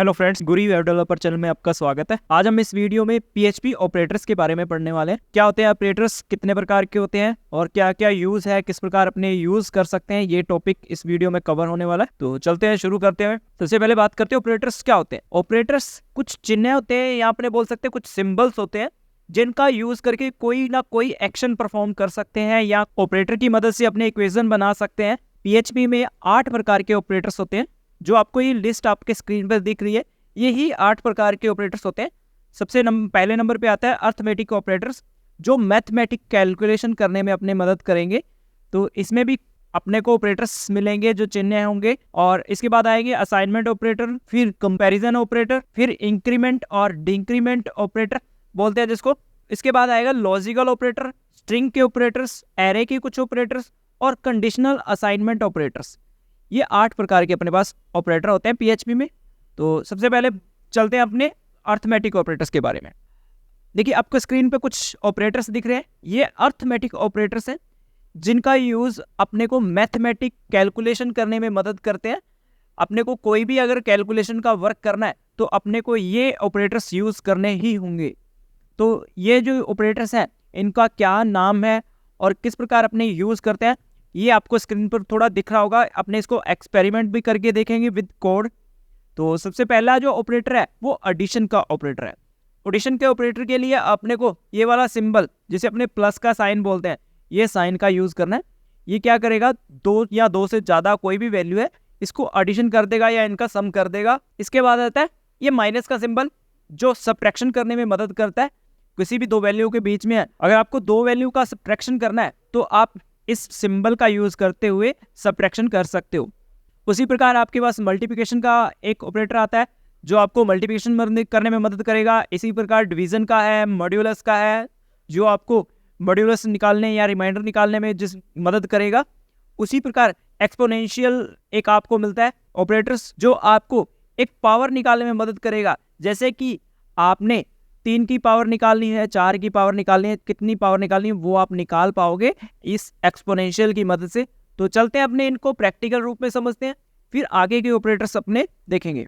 Hello friends, गुरी web developer channel में आपका स्वागत है। आज हम इस वीडियो में PHP ऑपरेटर्स के बारे में पढ़ने वाले हैं। क्या होते हैं ऑपरेटर्स, कितने प्रकार के होते हैं और क्या क्या यूज है, किस प्रकार अपने यूज कर सकते हैं, ये टॉपिक इस वीडियो में कवर होने वाला है। तो चलते हैं, शुरू करते हैं। सबसे पहले बात करते हैं ऑपरेटर्स क्या होते हैं। ऑपरेटर्स कुछ चिन्ह होते हैं या अपने बोल सकते हैं कुछ सिंबल्स होते हैं जिनका यूज करके कोई ना कोई एक्शन परफॉर्म कर सकते हैं या ऑपरेटर की मदद से अपने इक्वेशन बना सकते हैं। PHP में 8 प्रकार के ऑपरेटर्स होते हैं। जो आपको ये लिस्ट आपके स्क्रीन पर दिख रही है, यही 8 प्रकार के ऑपरेटर्स होते हैं। सबसे पहले नंबर पे आता है अर्थमेटिक ऑपरेटर्स, जो मैथमेटिक कैलकुलेशन करने में अपने मदद करेंगे। तो इसमें भी अपने को ऑपरेटर्स मिलेंगे जो चिन्ह होंगे। और इसके बाद आएंगे असाइनमेंट ऑपरेटर, फिर कंपैरिजन ऑपरेटर, फिर इंक्रीमेंट और डिक्रीमेंट ऑपरेटर बोलते हैं जिसको। इसके बाद आएगा लॉजिकल ऑपरेटर, स्ट्रिंग के ऑपरेटर्स, एरे के कुछ ऑपरेटर्स और कंडीशनल असाइनमेंट ऑपरेटर्स। ये 8 प्रकार के अपने पास ऑपरेटर होते हैं PHP में। तो सबसे पहले चलते हैं अपने अर्थमेटिक ऑपरेटर्स के बारे में। देखिए आपको स्क्रीन पे कुछ ऑपरेटर्स दिख रहे हैं, ये अर्थमेटिक ऑपरेटर्स हैं जिनका यूज़ अपने को मैथमेटिक कैलकुलेशन करने में मदद करते हैं। अपने को कोई भी अगर कैलकुलेशन का वर्क करना है तो अपने को ये ऑपरेटर्स यूज़ करने ही होंगे। तो ये जो ऑपरेटर्स हैं इनका क्या नाम है और किस प्रकार अपने यूज़ करते हैं, ये आपको स्क्रीन पर थोड़ा दिख रहा होगा। अपने इसको एक्सपेरिमेंट भी करके देखेंगे विद कोड। तो सबसे पहला जो ऑपरेटर है वो एडिशन का ऑपरेटर है। एडिशन के ऑपरेटर के लिए अपने को ये वाला सिंबल, जिसे अपने प्लस का साइन बोलते हैं, ये साइन का यूज़ करना है। ये क्या करेगा, 2 या 2 से ज़्यादा कोई भी वैल्यू है इसको एडिशन कर देगा या इनका सम कर देगा। इसके बाद आता है ये माइनस का सिंबल, जो सब्ट्रैक्शन करने में मदद करता है। किसी भी 2 वैल्यू के बीच में है, अगर आपको 2 वैल्यू का सब्ट्रैक्शन करना है तो आप इस सिंबल का यूज़ करते हुए सब्ट्रैक्शन कर सकते हो। उसी प्रकार आपके पास मल्टीप्लिकेशन का एक ऑपरेटर आता है जो आपको मल्टीप्लिकेशन करने में मदद करेगा। इसी प्रकार डिवीज़न का है, मॉड्यूलस का है जो आपको मॉड्यूलस निकालने या रिमाइंडर निकालने में जिस मदद करेगा। उसी प्रकार एक्सपोनेंशियल एक आपको मिलता है ऑपरेटर्स, जो आपको एक पावर निकालने में मदद करेगा। जैसे कि आपने 3 की पावर निकालनी है, 4 की पावर निकालनी है, कितनी पावर निकालनी है वो आप निकाल पाओगे इस एक्सपोनेंशियल की मदद से। तो चलते हैं अपने इनको प्रैक्टिकल रूप में समझते हैं, फिर आगे के ऑपरेटर्स अपने देखेंगे।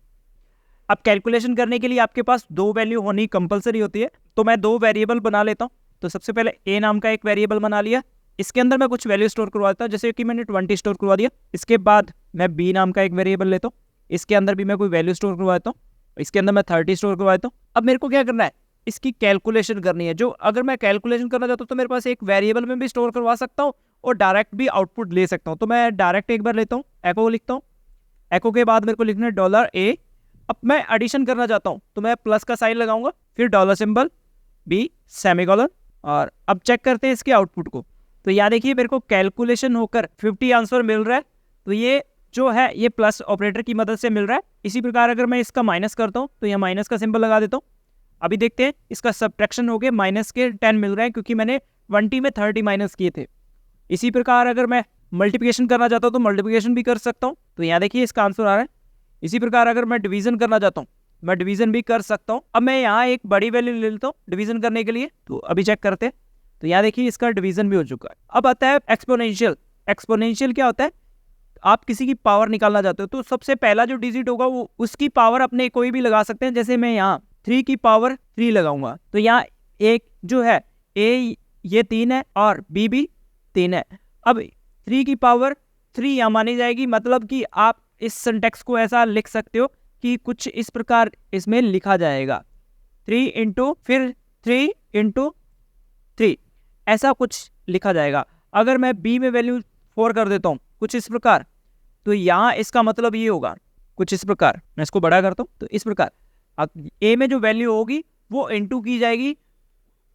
अब कैलकुलेशन करने के लिए आपके पास 2 वैल्यू होनी कंपलसरी होती है। तो मैं 2 वेरिएबल बना लेता हूँ। तो सबसे पहले a नाम का एक वेरिएबल बना लिया, इसके अंदर मैं कुछ वैल्यू स्टोर करवा देता हूँ। जैसे कि मैंने 20 स्टोर करवा दिया। इसके बाद मैं b नाम का एक वेरिएबल लेता हूँ, इसके अंदर भी मैं कोई वैल्यू स्टोर करवा देता हूँ। इसके अंदर मैं 30 स्टोर करवा देता हूँ। अब मेरे को क्या करना है, इसकी कैलकुलेशन करनी है। जो अगर मैं कैलकुलेशन करना चाहता हूँ तो मेरे पास एक वेरिएबल में भी स्टोर करवा सकता हूँ और डायरेक्ट भी आउटपुट ले सकता हूँ। तो मैं डायरेक्ट एक बार लेता हूँ, एको लिखता हूँ। एको के बाद मेरे को लिखना है $a। अब मैं एडिशन करना चाहता हूँ तो मैं प्लस का साइन लगाऊंगा, फिर डॉलर सिंबल, b सेमीकोलन। और अब चेक करते हैं इसके आउटपुट को। तो यहाँ देखिए मेरे को कैलकुलेशन होकर 50 आंसर मिल रहा है। तो ये जो है ये प्लस ऑपरेटर की मदद से मिल रहा है। इसी प्रकार अगर मैं इसका माइनस करता हूँ तो यहाँ माइनस का सिंबल लगा देता हूँ। अभी देखते हैं इसका सब्ट्रैक्शन हो गया, माइनस के 10 मिल रहे हैं क्योंकि मैंने 20 में 30 माइनस किए थे। इसी प्रकार अगर मैं मल्टीप्लिकेशन करना चाहता हूँ तो मल्टीप्लिकेशन भी कर सकता हूँ। तो यहाँ देखिए इसका आंसर आ रहा है। इसी प्रकार अगर मैं डिवीजन करना चाहता हूँ मैं डिवीजन भी कर सकता हूँ। अब मैं यहाँ एक बड़ी वैल्यू ले लेता हूँ डिवीजन करने के लिए। तो अभी चेक करते हैं। तो यहाँ देखिए इसका डिवीजन भी हो चुका है। अब आता है एक्सपोनेंशियल। एक्सपोनेंशियल क्या होता है, आप किसी की पावर निकालना चाहते हो तो सबसे पहला जो डिजिट होगा वो उसकी पावर अपने कोई भी लगा सकते हैं। जैसे मैं यहाँ 3 की पावर 3 लगाऊंगा तो यहाँ एक जो है a ये 3 है और b भी 3 है। अब 3 की पावर 3 यहाँ मानी जाएगी, मतलब कि आप इस सिंटैक्स को ऐसा लिख सकते हो कि कुछ इस प्रकार इसमें लिखा जाएगा 3 इंटू फिर 3 इंटू 3, ऐसा कुछ लिखा जाएगा। अगर मैं b में वैल्यू 4 कर देता हूँ कुछ इस प्रकार, तो यहाँ इसका मतलब ये होगा कुछ इस प्रकार। मैं इसको बड़ा करता हूँ तो इस प्रकार a में जो वैल्यू होगी वो इंटू की जाएगी,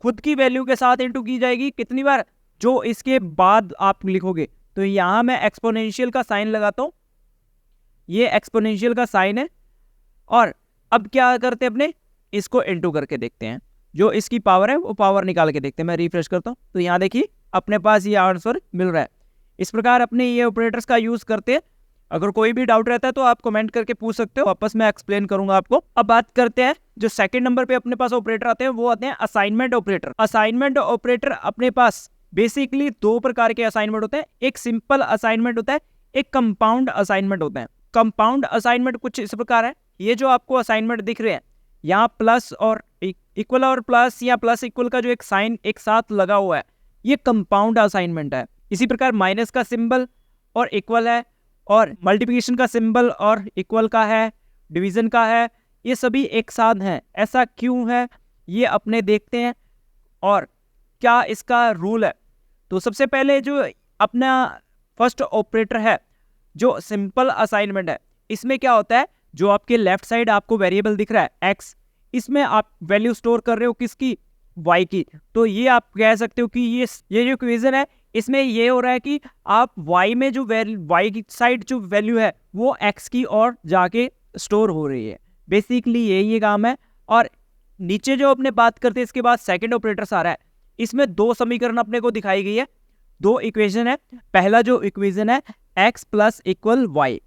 खुद की वैल्यू के साथ इंटू की जाएगी कितनी बार, जो इसके बाद आप लिखोगे। तो यहाँ मैं एक्सपोनेंशियल का साइन लगाता हूँ, ये एक्सपोनेंशियल का साइन है। और अब क्या करते हैं, अपने इसको इंटू करके देखते हैं, जो इसकी पावर है वो पावर निकाल के देखते हैं। मैं रिफ्रेश करता हूँ तो यहाँ देखिए अपने पास ये आंसर मिल रहा है। इस प्रकार अपने ये ऑपरेटर्स का यूज करते हैं। अगर कोई भी डाउट रहता है तो आप कमेंट करके पूछ सकते हो, वापस मैं एक्सप्लेन करूंगा आपको। अब बात करते हैं जो सेकंड नंबर पे अपने पास ऑपरेटर आते हैं, वो आते हैं असाइनमेंट ऑपरेटर। असाइनमेंट ऑपरेटर अपने पास बेसिकली 2 प्रकार के असाइनमेंट होते हैं। एक सिंपल असाइनमेंट होता है, एक कंपाउंड असाइनमेंट होता है। कंपाउंड असाइनमेंट कुछ इस प्रकार है ये जो आपको असाइनमेंट दिख रहे हैं यहाँ प्लस और इक्वल और प्लस या प्लस इक्वल का जो एक साइन एक साथ लगा हुआ है, ये कंपाउंड असाइनमेंट है। इसी प्रकार माइनस का सिंबल और इक्वल है, और मल्टीप्लिकेशन का सिंबल और इक्वल का है, डिवीजन का है, ये सभी एक साथ हैं। ऐसा क्यों है ये अपने देखते हैं और क्या इसका रूल है। तो सबसे पहले जो अपना फर्स्ट ऑपरेटर है जो सिंपल असाइनमेंट है, इसमें क्या होता है, जो आपके लेफ्ट साइड आपको वेरिएबल दिख रहा है x, इसमें आप वैल्यू स्टोर कर रहे हो किसकी, y की। तो ये आप कह सकते हो कि ये जो इक्वेशन है इसमें ये हो रहा है कि आप y में जो y की साइड जो वैल्यू है वो x की और जाके स्टोर हो रही है। बेसिकली ये काम है। और नीचे जो अपने बात करते हैं इसके बाद सेकंड ऑपरेटर आ रहा है, इसमें दो समीकरण अपने को दिखाई गई है, दो इक्वेशन है। पहला जो इक्वेशन है x प्लस इक्वल वाई,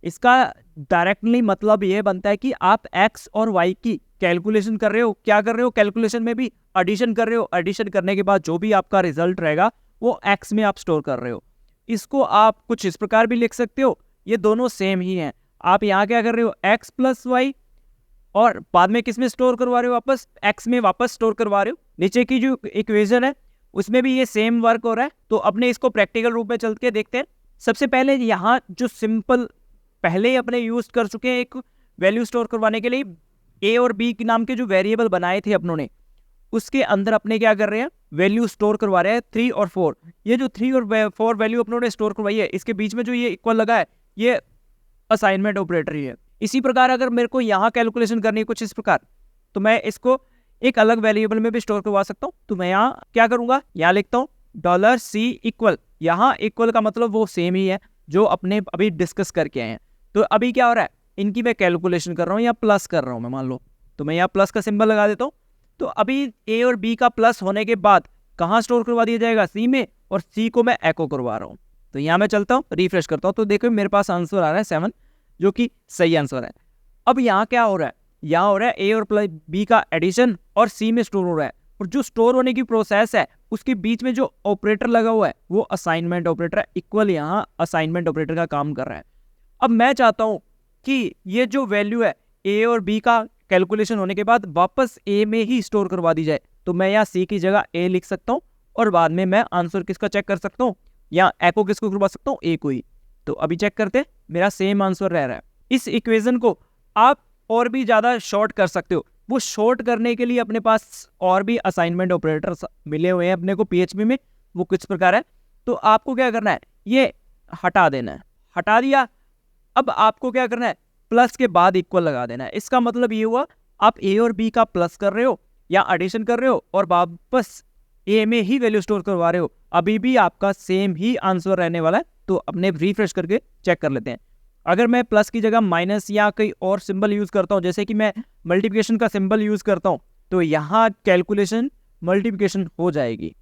इसका डायरेक्टली मतलब ये बनता है कि आप x और y की कैलकुलेशन कर रहे हो। क्या कर रहे हो, कैलकुलेशन में भी एडिशन कर रहे हो। एडिशन करने के बाद जो भी आपका रिजल्ट रहेगा वो x में आप स्टोर कर रहे हो। इसको आप कुछ इस प्रकार भी लिख सकते हो, ये दोनों सेम ही हैं। आप यहाँ क्या कर रहे हो, x प्लस वाई, और बाद में किस में स्टोर करवा रहे हो, वापस x में वापस स्टोर करवा रहे हो। नीचे की जो इक्वेशन है उसमें भी ये सेम वर्क हो रहा है। तो अपने इसको प्रैक्टिकल रूप में चल के देखते हैं। सबसे पहले यहाँ जो सिंपल पहले ही अपने यूज कर चुके हैं एक वैल्यू स्टोर करवाने के लिए, a और b के नाम के जो वेरिएबल बनाए थे अपनों ने, उसके अंदर अपने क्या कर रहे हैं, वैल्यू स्टोर करवा रहे हैं 3 और 4। ये जो 3 और 4 वैल्यू अपनों ने स्टोर करवाई है, इसके बीच में जो ये इक्वल लगा है ये असाइनमेंट ऑपरेटर ही है। इसी प्रकार अगर मेरे को यहाँ कैलकुलेशन करनी है कुछ इस प्रकार, तो मैं इसको एक अलग वेरिएबल में भी स्टोर करवा सकता हूँ। तो मैं यहाँ क्या करूँगा, यहाँ लिखता हूँ $C इक्वल, यहाँ इक्वल का मतलब वो सेम ही है जो अपने अभी डिस्कस करके आए हैं। तो अभी क्या हो रहा है, इनकी मैं कैलकुलेशन कर रहा हूँ या प्लस कर रहा हूँ मैं, मान लो। तो मैं यहाँ प्लस का सिंबल लगा देता हूँ। तो अभी a और b का प्लस होने के बाद कहाँ स्टोर करवा दिया जाएगा, c में, और c को मैं एको करवा रहा हूँ। तो यहाँ मैं चलता हूँ, रिफ्रेश करता हूँ, तो देखो मेरे पास आंसर आ रहा है 7, जो कि सही आंसर है। अब यहाँ क्या हो रहा है, यहाँ हो रहा है a और प्लस b का एडिशन और c में स्टोर हो रहा है। और जो स्टोर होने की प्रोसेस है उसके बीच में जो ऑपरेटर लगा हुआ है वो असाइनमेंट ऑपरेटर है। इक्वल यहाँ असाइनमेंट ऑपरेटर का काम कर रहा है। अब मैं चाहता हूँ कि ये जो वैल्यू है a और b का कैलकुलेशन होने के बाद वापस a में ही स्टोर करवा दी जाए। तो मैं यहाँ c की जगह a लिख सकता हूँ और बाद में मैं आंसर किसका चेक कर सकता हूँ, या एको किसको करवा सकता हूँ, a को ही। तो अभी चेक करते, मेरा सेम आंसर रह रहा है। इस इक्वेशन को आप और भी ज़्यादा शॉर्ट कर सकते हो। वो शॉर्ट करने के लिए अपने पास और भी असाइनमेंट ऑपरेटर्स मिले हुए हैं अपने को PHP में, वो किस प्रकार है। तो आपको क्या करना है, ये हटा देना है, हटा दिया। अब आपको क्या करना है, प्लस के बाद इक्वल लगा देना है। इसका मतलब ये हुआ आप a और b का प्लस कर रहे हो या एडिशन कर रहे हो और वापस a में ही वैल्यू स्टोर करवा रहे हो, अभी भी आपका सेम ही आंसर रहने वाला है। तो अपने रिफ्रेश करके चेक कर लेते हैं। अगर मैं प्लस की जगह माइनस या कोई और सिंबल यूज करता हूं, जैसे कि मैं मल्टीप्लिकेशन का सिंबल यूज करता हूं, तो यहाँ कैलकुलेशन मल्टीप्लिकेशन हो जाएगी।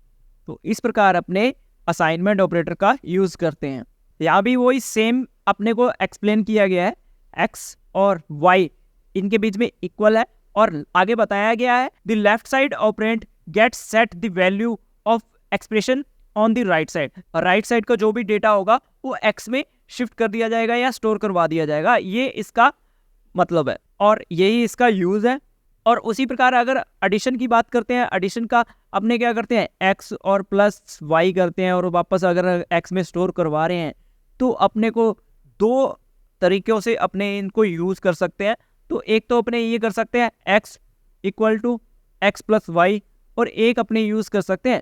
तो इस प्रकार अपने असाइनमेंट ऑपरेटर का यूज करते हैं। यहाँ भी वही सेम अपने को एक्सप्लेन किया गया है, x और y इनके बीच में इक्वल है, और आगे बताया गया है the left side operand gets set the value of expression on the right side. Right side का जो भी डेटा होगा वो x में शिफ्ट कर दिया जाएगा या स्टोर करवा दिया जाएगा। ये इसका मतलब है और यही इसका यूज है। और उसी प्रकार अगर एडिशन की बात करते हैं, एडिशन का अपने क्या करते हैं, x और प्लस y करते हैं और वापस अगर x में स्टोर करवा रहे हैं, तो अपने को दो तरीक़ों से अपने इनको यूज़ कर सकते हैं। तो एक तो अपने ये कर सकते हैं x equal to x plus y, और एक अपने यूज़ कर सकते हैं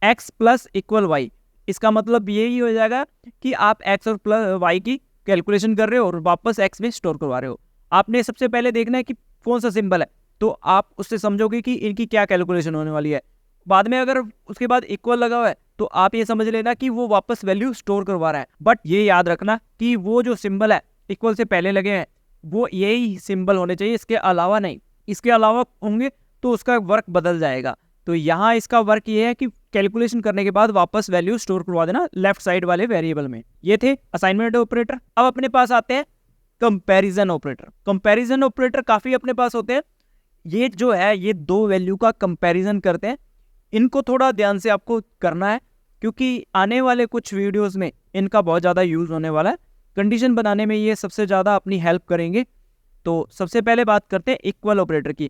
x प्लस इक्वल वाई। इसका मतलब यही हो जाएगा कि आप x और प्लस वाई की कैलकुलेशन कर रहे हो और वापस x में स्टोर करवा रहे हो। आपने सबसे पहले देखना है कि कौन सा सिंबल है, तो आप उससे समझोगे कि इनकी क्या कैलकुलेशन होने वाली है। बाद में अगर उसके बाद इक्वल लगा हुआ है तो आप ये समझ लेना कि वो वापस वैल्यू स्टोर करवा रहा है। बट ये याद रखना कि वो जो सिंबल है इक्वल से पहले लगे हैं वो यही सिंबल होने चाहिए, इसके अलावा नहीं। इसके अलावा होंगे तो उसका वर्क बदल जाएगा। तो यहाँ इसका वर्क ये है कि कैलकुलेशन करने के बाद वापस वैल्यू स्टोर करवा देना लेफ्ट साइड वाले वेरिएबल में। ये थे असाइनमेंट ऑपरेटर। अब अपने पास आते हैं कंपैरिजन ऑपरेटर। कंपैरिजन ऑपरेटर काफ़ी अपने पास होते हैं। ये जो है ये दो वैल्यू का कंपैरिजन करते हैं। इनको थोड़ा ध्यान से आपको करना है क्योंकि आने वाले कुछ वीडियोस में इनका बहुत ज़्यादा यूज़ होने वाला है। कंडीशन बनाने में ये सबसे ज़्यादा अपनी हेल्प करेंगे। तो सबसे पहले बात करते हैं इक्वल ऑपरेटर की।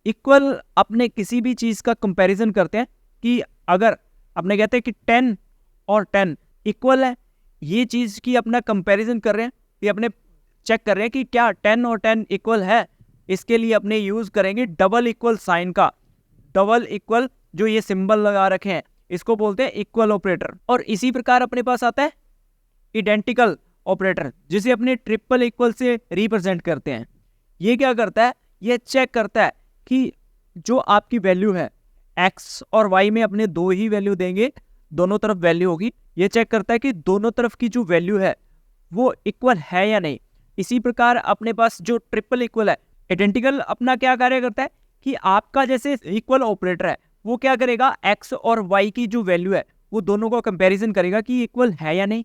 इक्वल अपने किसी भी चीज़ का कंपैरिजन करते हैं कि अगर अपने कहते हैं कि 10 और 10 इक्वल है, ये चीज़ की अपना कंपैरिजन कर रहे हैं, ये अपने चेक कर रहे हैं कि क्या 10 और 10 इक्वल है। इसके लिए अपने यूज़ करेंगे डबल इक्वल साइन का। डबल इक्वल जो ये सिंबल लगा रखे हैं इसको बोलते हैं इक्वल ऑपरेटर। और इसी प्रकार अपने पास आता है इडेंटिकल ऑपरेटर, जिसे अपने ट्रिपल इक्वल से रिप्रेजेंट करते हैं। ये क्या करता है, ये चेक करता है कि जो आपकी वैल्यू है x और y में अपने दो ही वैल्यू देंगे, दोनों तरफ वैल्यू होगी। ये चेक करता है कि दोनों तरफ की जो वैल्यू है वो इक्वल है या नहीं। इसी प्रकार अपने पास जो ट्रिपल इक्वल है, आइडेंटिकल अपना क्या कार्य करता है कि आपका जैसे इक्वल ऑपरेटर है वो क्या करेगा, x और y की जो वैल्यू है वो दोनों को कंपैरिजन करेगा कि इक्वल है या नहीं।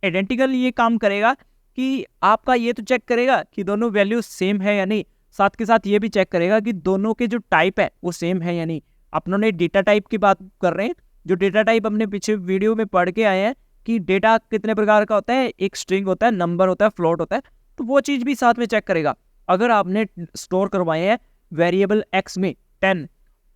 आइडेंटिकल ये काम करेगा कि आपका ये तो चेक करेगा कि दोनों वैल्यू सेम है या नहीं, साथ के साथ ये भी चेक करेगा कि दोनों के जो टाइप है वो सेम है या नहीं। अपनों ने डेटा टाइप की बात कर रहे हैं, जो डेटा टाइप हमने पीछे वीडियो में पढ़ के आए हैं कि डेटा कितने प्रकार का होता है, एक स्ट्रिंग होता है, नंबर होता है, फ्लोट होता है, तो वो चीज़ भी साथ में चेक करेगा। अगर आपने स्टोर करवाए हैं वेरिएबल x में 10,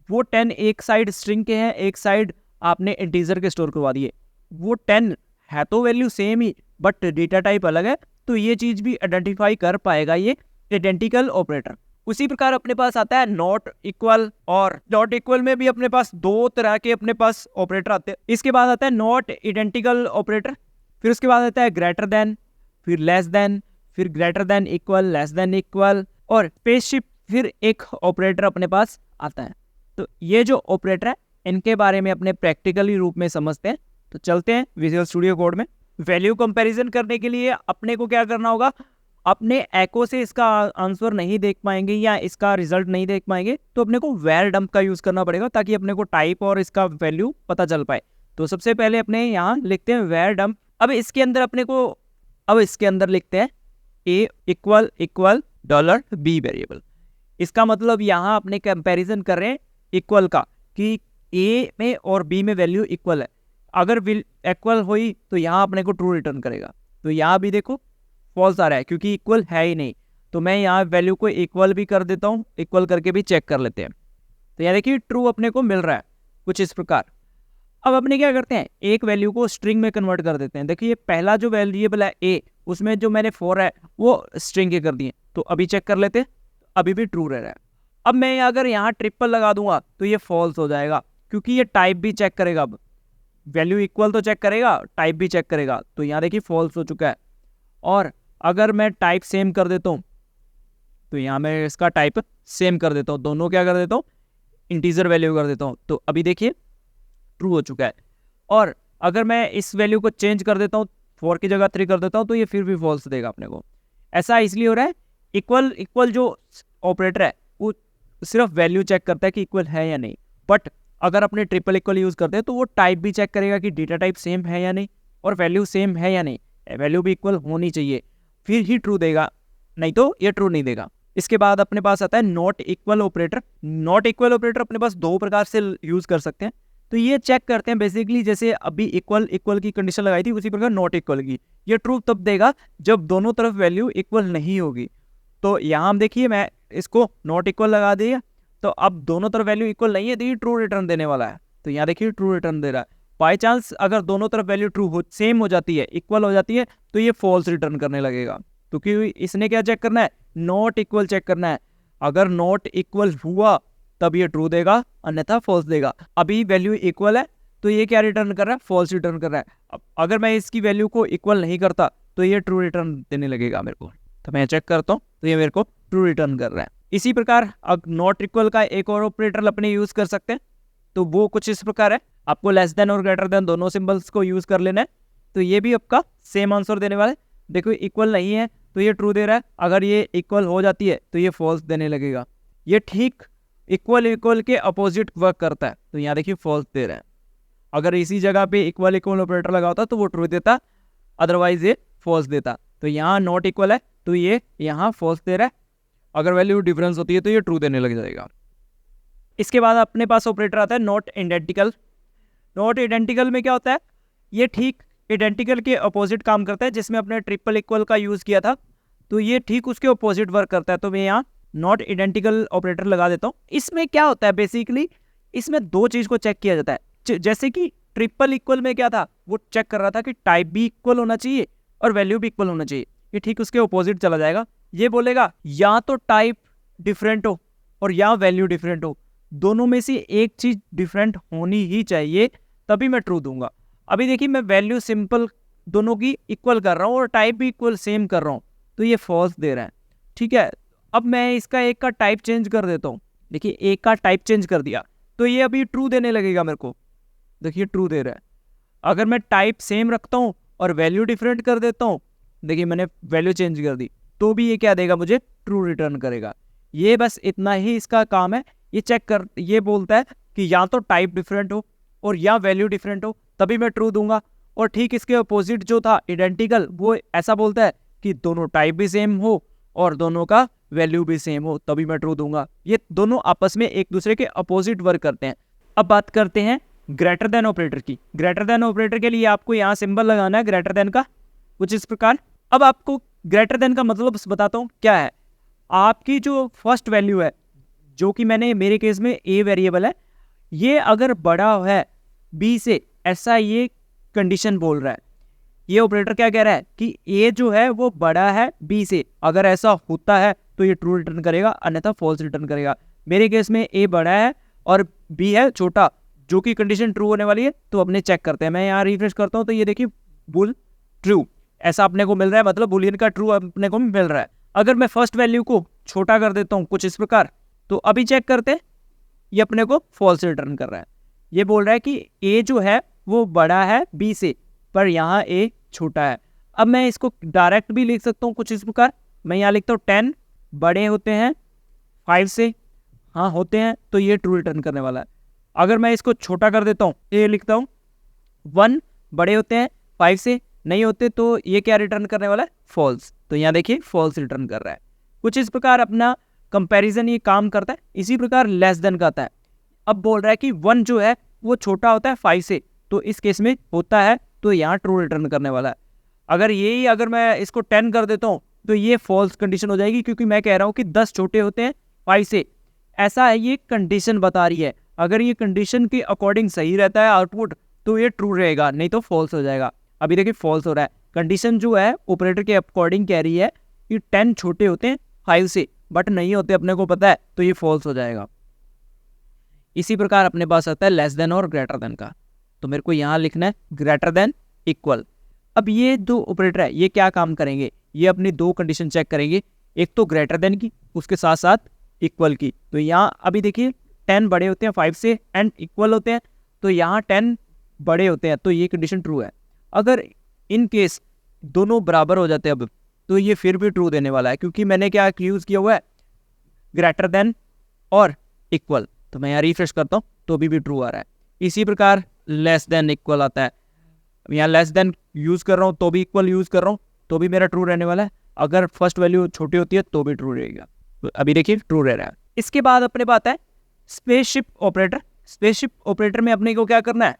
वो 10 एक साइड स्ट्रिंग के हैं, एक साइड आपने इंटीजर के स्टोर करवा दिए, वो 10 है तो value same he but data type अलग है, तो ये चीज़ भी आइडेंटिफाई कर पाएगा ये आइडेंटिकल ऑपरेटर। उसी प्रकार अपने पास आता है नॉट इक्वल, और नॉट इक्वल में भी अपने पास दो तरह के अपने पास ऑपरेटर आते हैं। इसके बाद आता है नॉट आइडेंटिकल ऑपरेटर, फिर उसके बाद आता है ग्रेटर देन, फिर लेस देन, फिर greater than equal, less than equal, और स्पेसशिप फिर एक ऑपरेटर अपने पास आता है। तो ये जो ऑपरेटर है इनके बारे में अपने प्रैक्टिकली रूप में समझते हैं। तो चलते हैं विजुअल स्टूडियो कोड में। वैल्यू कंपैरिजन करने के लिए अपने को क्या करना होगा, अपने एको से इसका आंसर नहीं देख पाएंगे या इसका रिजल्ट नहीं देख पाएंगे, तो अपने को वेर डंप का यूज करना पड़ेगा ताकि अपने को टाइप और इसका वैल्यू पता चल पाए। तो सबसे पहले अपने यहाँ लिखते हैं वेर डंप। अब इसके अंदर अपने को इसके अंदर लिखते हैं a equal equal dollar b variable. इसका मतलब यहाँ अपने कंपैरिजन कर रहे हैं इक्वल का कि a में और b में वैल्यू इक्वल है। अगर इक्वल हुई तो यहाँ अपने को ट्रू रिटर्न करेगा। तो यहाँ भी देखो फॉल्स आ रहा है क्योंकि इक्वल है ही नहीं। तो मैं यहाँ वैल्यू को इक्वल भी कर देता हूँ, इक्वल करके भी चेक कर लेते हैं। तो यहाँ देखिए ट्रू अपने को मिल रहा है कुछ इस प्रकार। अब अपने क्या करते हैं, एक वैल्यू को स्ट्रिंग में कन्वर्ट कर देते हैं। देखिए पहला जो वेरिएबल है a, उसमें जो मैंने 4 है वो स्ट्रिंग के कर दिए। तो अभी चेक कर लेते हैं, अभी भी ट्रू रह रहा है। अब मैं अगर यहाँ ट्रिपल लगा दूंगा तो ये फॉल्स हो जाएगा क्योंकि ये टाइप भी चेक करेगा। अब वैल्यू इक्वल तो चेक करेगा, टाइप भी चेक करेगा। तो यहाँ देखिए फॉल्स हो चुका है। और अगर मैं टाइप सेम कर देता हूँ तो यहाँ मैं इसका टाइप सेम कर देता हूँ, दोनों क्या कर देता हूँ, इंटीजर वैल्यू कर देता हूँ। तो अभी देखिए ट्रू हो चुका है। और अगर मैं इस वैल्यू को चेंज कर देता हूँ, 4 की जगह 3 कर देता हूँ, तो ये फिर भी फॉल्स देगा अपने को। ऐसा इसलिए हो रहा है, इक्वल जो ऑपरेटर है वो सिर्फ वैल्यू चेक करता है कि इक्वल है या नहीं। बट अगर अपने ट्रिपल इक्वल यूज़ करते हैं तो वो टाइप भी चेक करेगा कि डेटा टाइप सेम है या नहीं और वैल्यू सेम है या नहीं। वैल्यू भी इक्वल होनी चाहिए फिर ही ट्रू देगा, नहीं तो ये ट्रू नहीं देगा। इसके बाद अपने पास आता है not equal operator. Not equal operator अपने पास दो प्रकार से यूज़ कर सकते हैं। तो ये चेक करते हैं बेसिकली, जैसे अभी इक्वल की कंडीशन लगाई थी उसी प्रकार नॉट इक्वल की। ये ट्रू तब देगा जब दोनों तरफ वैल्यू इक्वल नहीं होगी। तो यहाँ हम देखिए मैं इसको नॉट इक्वल लगा दिया, तो अब दोनों तरफ वैल्यू इक्वल नहीं है तो ये ट्रू रिटर्न देने वाला है। तो यहाँ देखिए ट्रू रिटर्न दे रहा है। बाई चांस अगर दोनों तरफ वैल्यू ट्रू हो, सेम हो जाती है, इक्वल हो जाती है, तो ये फॉल्स रिटर्न करने लगेगा। तो क्योंकि इसने क्या चेक करना है, नॉट इक्वल चेक करना है। अगर नॉट इक्वल हुआ तब ये ट्रू देगा, अन्यथा फॉल्स देगा। अभी वैल्यू इक्वल है तो ये क्या रिटर्न कर रहा है, फॉल्स रिटर्न कर रहा है। अब अगर मैं इसकी वैल्यू को इक्वल नहीं करता तो ये ट्रू रिटर्न देने लगेगा मेरे को। तो मैं चेक करता हूँ तो ये मेरे को ट्रू रिटर्न कर रहा है। इसी प्रकार अब नॉट इक्वल का एक और ऑपरेटर अपने यूज कर सकते हैं। तो वो कुछ इस प्रकार है, आपको लेस देन और ग्रेटर देन दोनों सिंबल्स को यूज कर लेना है। तो ये भी आपका सेम आंसर देने वाला है। देखो इक्वल नहीं है तो ये ट्रू दे रहा है, अगर ये इक्वल हो जाती है तो ये फॉल्स देने लगेगा। ये ठीक इक्वल के अपोजिट वर्क करता है। तो यहाँ देखिए फॉल्स दे रहा है। अगर इसी जगह पे इक्वल ऑपरेटर लगा होता तो वो ट्रू देता, अदरवाइज ये फॉल्स देता। तो यहाँ नॉट इक्वल है तो ये यहाँ फॉल्स दे रहा है। अगर वैल्यू डिफरेंस होती है तो ये ट्रू देने लग जाएगा। इसके बाद अपने पास ऑपरेटर आता है नॉट आइडेंटिकल। नॉट आइडेंटिकल में क्या होता है, ये ठीक आइडेंटिकल के अपोजिट काम करता है, जिसमें अपने ट्रिपल इक्वल का यूज़ किया था। तो ये ठीक उसके अपोजिट वर्क करता है। तो मैं यहाँ नॉट आइडेंटिकल ऑपरेटर लगा देता हूँ। इसमें क्या होता है बेसिकली, इसमें दो चीज को चेक किया जाता है। जैसे कि ट्रिपल इक्वल में क्या था, वो चेक कर रहा था कि टाइप भी इक्वल होना चाहिए और वैल्यू भी इक्वल होना चाहिए। ये ठीक उसके अपोजिट चला जाएगा। ये बोलेगा या तो टाइप डिफरेंट हो और या वैल्यू डिफरेंट हो, दोनों में से एक चीज डिफरेंट होनी ही चाहिए, तभी मैं ट्रू दूंगा। अभी देखिए मैं वैल्यू सिंपल दोनों की इक्वल कर रहा हूँ और टाइप भी इक्वल सेम कर रहा हूँ, तो ये फॉल्स दे रहा है। ठीक है, अब मैं इसका एक का टाइप चेंज कर देता हूँ। देखिए एक का टाइप चेंज कर दिया तो ये अभी ट्रू देने लगेगा मेरे को। देखिए ट्रू दे रहा है। अगर मैं टाइप सेम रखता हूँ और वैल्यू डिफरेंट कर देता हूँ, देखिए मैंने वैल्यू चेंज कर दी, तो भी ये क्या देगा, मुझे ट्रू रिटर्न करेगा। ये बस इतना ही इसका काम है। ये चेक कर, ये बोलता है कि या तो टाइप डिफरेंट हो और या वैल्यू डिफरेंट हो, तभी मैं ट्रू दूंगा। और ठीक इसके अपोजिट जो था आइडेंटिकल, वो ऐसा बोलता है कि दोनों टाइप भी सेम हो और दोनों का वैल्यू भी सेम हो, तभी मैं ट्रू दूंगा। ये दोनों आपस में एक दूसरे के अपोजिट वर्क करते हैं। अब बात करते हैं ग्रेटर देन ऑपरेटर की। ग्रेटर देन ऑपरेटर के लिए आपको यहाँ सिंबल लगाना है ग्रेटर देन का, कुछ इस प्रकार। अब आपको ग्रेटर देन का मतलब बताता हूँ क्या है। आपकी जो फर्स्ट वैल्यू है, जो कि मैंने मेरे केस में ए वेरिएबल है, ये अगर बड़ा है बी से, ऐसा ये कंडीशन बोल रहा है। ये ऑपरेटर क्या कह रहा है कि ए जो है वो बड़ा है बी से। अगर ऐसा होता है तो ये ट्रू रिटर्न करेगा, अन्यथा फॉल्स रिटर्न करेगा। मेरे केस में ए बड़ा है और बी है छोटा, जो कि कंडीशन ट्रू होने वाली है। तो अपने चेक करते हैं, मैं यहाँ रिफ्रेश करता हूँ तो ये देखिए बुल ट्रू ऐसा अपने को मिल रहा है, मतलब बुलियन का ट्रू अपने को मिल रहा है। अगर मैं फर्स्ट वैल्यू को छोटा कर देता हूँ कुछ इस प्रकार, तो अभी चेक करते हैं, ये अपने को फॉल्स रिटर्न कर रहा है। ये बोल रहा है कि ए जो है वो बड़ा है बी से, पर यहाँ ए छोटा है। अब मैं इसको डायरेक्ट भी लिख सकता हूँ कुछ इस प्रकार। मैं यहाँ लिखता हूँ 10 बड़े होते हैं 5 से, हाँ होते हैं, तो ये ट्रू रिटर्न करने वाला है। अगर मैं इसको छोटा कर देता हूँ, ये लिखता हूँ 1 बड़े होते हैं 5 से, नहीं होते, तो ये क्या रिटर्न करने वाला है, फॉल्स। तो यहाँ देखिए फॉल्स रिटर्न कर रहा है। कुछ इस प्रकार अपना कंपैरिजन ये काम करता है। इसी प्रकार लेस देन का आता है। अब बोल रहा है कि 1 जो है वो छोटा होता है 5 से, तो इस केस में होता है, तो यहाँ ट्रू रिटर्न करने वाला है। अगर मैं इसको 10 कर देता हूँ तो ये फॉल्स कंडीशन हो जाएगी, क्योंकि मैं कह रहा हूँ कि 10 छोटे होते हैं 5 से। ऐसा है, ये कंडीशन बता रही है। अगर ये कंडीशन के अकॉर्डिंग सही रहता है आउटपुट, तो ये ट्रू रहेगा, नहीं तो फॉल्स हो जाएगा। अभी देखिए फॉल्स हो रहा है। कंडीशन जो है ऑपरेटर के अकॉर्डिंग कह रही है कि 10 छोटे होते हैं 5 से, बट नहीं होते, अपने को पता है, तो ये फॉल्स हो जाएगा। इसी प्रकार अपने पास आता है लेस देन और ग्रेटर देन का। तो मेरे को यहाँ लिखना है ग्रेटर देन इक्वल। अब ये दो ऑपरेटर है, ये क्या काम करेंगे, ये अपनी दो कंडीशन चेक करेंगे, एक तो ग्रेटर देन की, उसके साथ साथ इक्वल की। तो यहाँ अभी देखिए 10 बड़े होते हैं 5 से एंड इक्वल होते हैं, तो यहाँ 10 बड़े होते हैं, तो ये कंडीशन ट्रू है। अगर इन केस दोनों बराबर हो जाते हैं अब, तो ये फिर भी ट्रू देने वाला है, क्योंकि मैंने क्या यूज किया हुआ है, ग्रेटर देन और इक्वल। तो मैं यहाँ रिफ्रेश करता हूँ तो अभी भी ट्रू आ रहा है। इसी प्रकार लेस देन इक्वल आता है। यहाँ लेस देन यूज कर रहा हूँ तो भी इक्वल यूज कर रहा हूँ तो भी मेरा ट्रू रहने वाला है। अगर फर्स्ट वैल्यू छोटी होती है तो भी ट्रू रहेगा। तो अभी देखिए ट्रू रह रहा है। इसके बाद अपने पास है स्पेसशिप ऑपरेटर। स्पेसशिप ऑपरेटर में अपने को क्या करना है,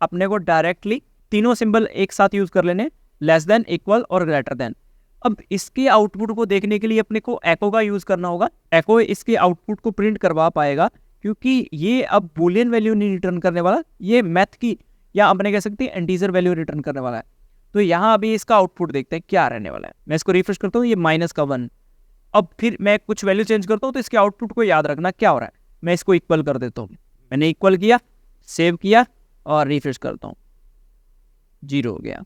अपने को डायरेक्टली तीनों सिंबल एक साथ यूज कर लेने, लेस देन, इक्वल और ग्रेटर देन। अब इसके आउटपुट को देखने के लिए अपने को एको का यूज करना होगा। एको इसके आउटपुट को प्रिंट करवा पाएगा, क्योंकि ये अब बूलियन वैल्यू नहीं रिटर्न करने वाला, ये मैथ की या अपने कह सकते हैं इंटीजर वैल्यू रिटर्न करने वाला है। तो यहाँ अभी इसका आउटपुट देखते हैं क्या रहने वाला है। मैं इसको रिफ्रेश करता हूँ, ये -1। अब फिर मैं कुछ वैल्यू चेंज करता हूँ, तो इसके आउटपुट को याद रखना क्या हो रहा है। मैं इसको इक्वल कर देता हूँ, मैंने इक्वल किया, सेव किया और रिफ्रेश करता हूँ, 0 हो गया।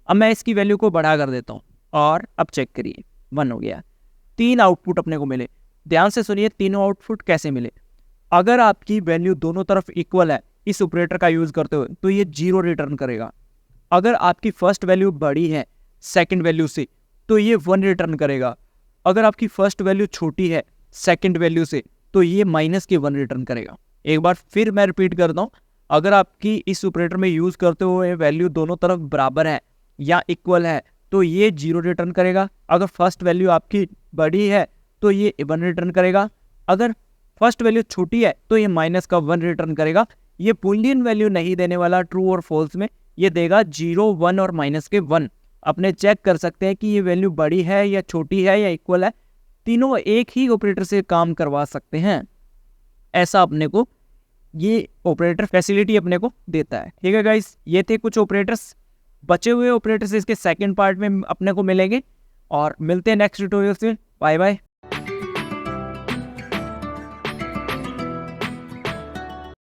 अब मैं इसकी वैल्यू को बढ़ा कर देता हूँ और अब चेक करिए 1 हो गया। 3 आउटपुट अपने को मिले। ध्यान से सुनिए तीनों आउटपुट कैसे मिले। अगर आपकी वैल्यू दोनों तरफ इक्वल है इस ऑपरेटर का यूज करते हुए, तो ये 0 रिटर्न करेगा। अगर आपकी फर्स्ट वैल्यू बड़ी है सेकंड वैल्यू से, तो ये 1 रिटर्न करेगा। अगर आपकी फर्स्ट वैल्यू छोटी है सेकंड वैल्यू से, तो ये -1 रिटर्न करेगा। एक बार फिर मैं रिपीट करता हूँ, अगर आपकी इस ऑपरेटर में यूज करते हुए वैल्यू दोनों तरफ बराबर है या इक्वल है, तो ये 0 रिटर्न करेगा। अगर फर्स्ट वैल्यू आपकी बड़ी है तो ये 1 रिटर्न करेगा। अगर फर्स्ट वैल्यू छोटी है तो ये -1 रिटर्न करेगा। ये बूलियन वैल्यू नहीं देने वाला ट्रू और फॉल्स में, ये देगा 0, 1 और -1। अपने चेक कर सकते हैं कि ये वैल्यू बड़ी है या छोटी है या इक्वल है। तीनों एक ही ऑपरेटर से काम करवा सकते हैं। ऐसा अपने को ये ऑपरेटर फैसिलिटी अपने को देता है। ठीक है गाइस, ये थे कुछ ऑपरेटर्स। बचे हुए ऑपरेटर्स इसके सेकंड पार्ट में अपने को मिलेंगे और मिलते हैं नेक्स्ट ट्यूटोरियल से। Bye bye.